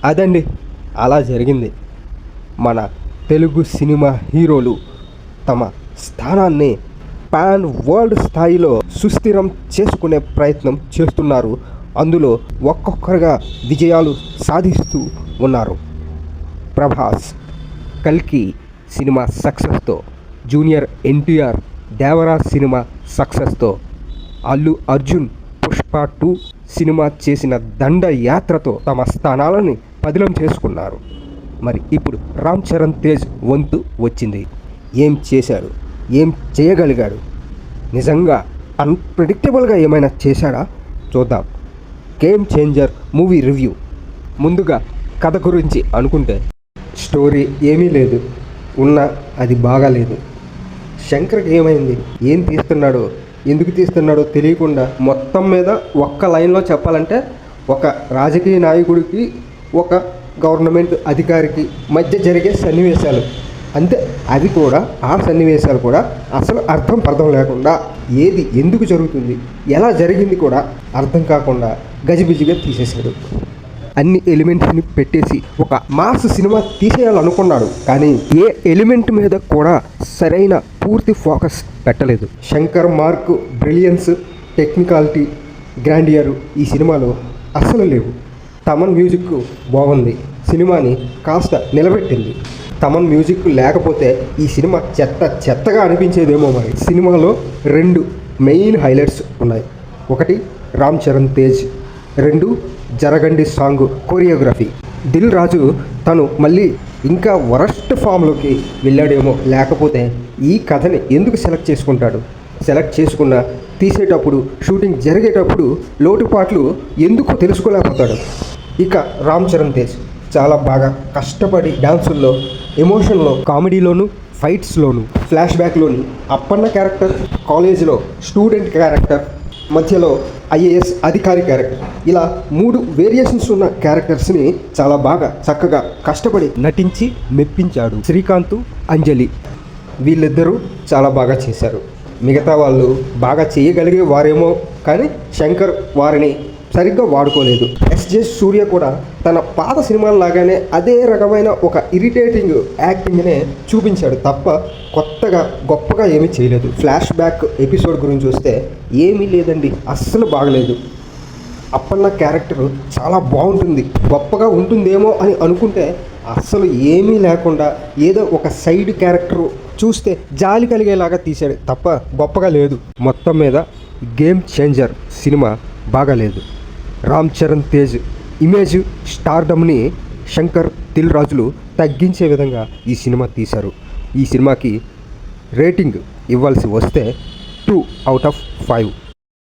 అదండి, అలా జరిగింది. మన తెలుగు సినిమా హీరోలు తమ స్థానాన్ని పాన్ వరల్డ్ స్థాయిలో సుస్థిరం చేసుకునే ప్రయత్నం చేస్తున్నారు. అందులో ఒక్కొక్కరుగా విజయాలు సాధిస్తూ ఉన్నారు. ప్రభాస్ కల్కి సినిమా సక్సెస్తో, జూనియర్ ఎన్టీఆర్ దేవరాజ్ సినిమా సక్సెస్తో, అల్లు అర్జున్ పుష్ప 2 సినిమా చేసిన దండయాత్రతో తమ స్థానాలని పదిలం చేసుకున్నారు. మరి ఇప్పుడు రామ్ చరణ్ తేజ్ వంతు వచ్చింది. ఏం చేశాడు, ఏం చేయగలిగాడు, నిజంగా అన్ప్రెడిక్టబుల్గా ఏమైనా చేశాడా చూద్దాం. Game changer movie review. ముందుగా కథ గురించి అనుకుంటే స్టోరీ ఏమీ లేదు, ఉన్నా అది బాగాలేదు. శంకర్కి ఏమైంది, ఏం తీస్తున్నాడో ఎందుకు తీస్తున్నాడో తెలియకుండా మొత్తం మీద ఒక్క లైన్లో చెప్పాలంటే ఒక రాజకీయ నాయకుడికి ఒక గవర్నమెంట్ అధికారికి మధ్య జరిగే సన్నివేశాలు అంతే. అవి కూడా ఆ సన్నివేశాలు కూడా అసలు అర్థం లేకుండా ఏది ఎందుకు జరుగుతుంది, ఎలా జరిగింది కూడా అర్థం కాకుండా గజిబిజిగా తీసేశాడు. అన్ని ఎలిమెంట్స్ని పెట్టేసి ఒక మాస్ సినిమా తీసేయాలనుకున్నాడు, కానీ ఏ ఎలిమెంట్ మీద కూడా సరైన పూర్తి ఫోకస్ పెట్టలేదు. Shankar mark brilliance, technicality, grandeur ఈ సినిమాలో అస్సలు లేవు. తమన్ మ్యూజిక్ బాగుంది, సినిమాని కాస్త నిలబెట్టింది. తమన్ మ్యూజిక్ లేకపోతే ఈ సినిమా చెత్తగా అనిపించేదేమో. మరి సినిమాలో 2 మెయిన్ హైలైట్స్ ఉన్నాయి. ఒకటి రామ్ చరణ్ తేజ్, 2 జరగండి సాంగ్ కొరియోగ్రఫీ. దిల్ రాజు తను మళ్ళీ ఇంకా వరస్ట్ ఫామ్లోకి వెళ్ళాడేమో, లేకపోతే ఈ కథని ఎందుకు సెలెక్ట్ చేసుకుంటాడు, సెలెక్ట్ చేసుకున్న తీసేటప్పుడు షూటింగ్ జరిగేటప్పుడు లోటుపాట్లు ఎందుకు తెలుసుకోలేకపోతాడు. ఇక రామ్ చరణ్ తేజ్ చాలా బాగా కష్టపడి డ్యాన్సుల్లో, ఎమోషన్లో, కామెడీలోను, ఫైట్స్లోను, ఫ్లాష్ బ్యాక్లోని అప్పన్న క్యారెక్టర్, కాలేజీలో స్టూడెంట్ క్యారెక్టర్, మధ్యలో ఐఏఎస్ అధికారి క్యారెక్టర్, ఇలా 3 వేరియేషన్స్ ఉన్న క్యారెక్టర్స్ని చాలా బాగా చక్కగా కష్టపడి నటించి మెప్పించాడు. శ్రీకాంత్, అంజలి వీళ్ళిద్దరూ చాలా బాగా చేశారు. మిగతా వాళ్ళు బాగా చేయగలిగే వారేమో, కానీ శంకర్ వారిని సరిగ్గా వాడుకోలేదు. ఎస్జే సూర్య కూడా తన పాత సినిమాల్లాగానే అదే రకమైన ఒక ఇరిటేటింగ్ యాక్టింగ్నే చూపించాడు తప్ప కొత్తగా గొప్పగా ఏమీ చేయలేదు. ఫ్లాష్ బ్యాక్ ఎపిసోడ్ గురించి వస్తే ఏమీ లేదండి, అస్సలు బాగలేదు. అప్పన్న క్యారెక్టర్ చాలా బాగుంటుంది, గొప్పగా ఉంటుందేమో అని అనుకుంటే అస్సలు ఏమీ లేకుండా ఏదో ఒక సైడ్ క్యారెక్టర్ చూస్తే జాలి కలిగేలాగా తీశాడు తప్ప గొప్పగా లేదు. మొత్తం మీద గేమ్ చేంజర్ సినిమా బాగాలేదు. రామ్ చరణ్ తేజ్ ఇమేజ్, స్టార్డమ్ని శంకర్, దిల్ రాజులు తగ్గించే విధంగా ఈ సినిమా తీశారు. ఈ సినిమాకి రేటింగ్ ఇవ్వాల్సి వస్తే 2/5.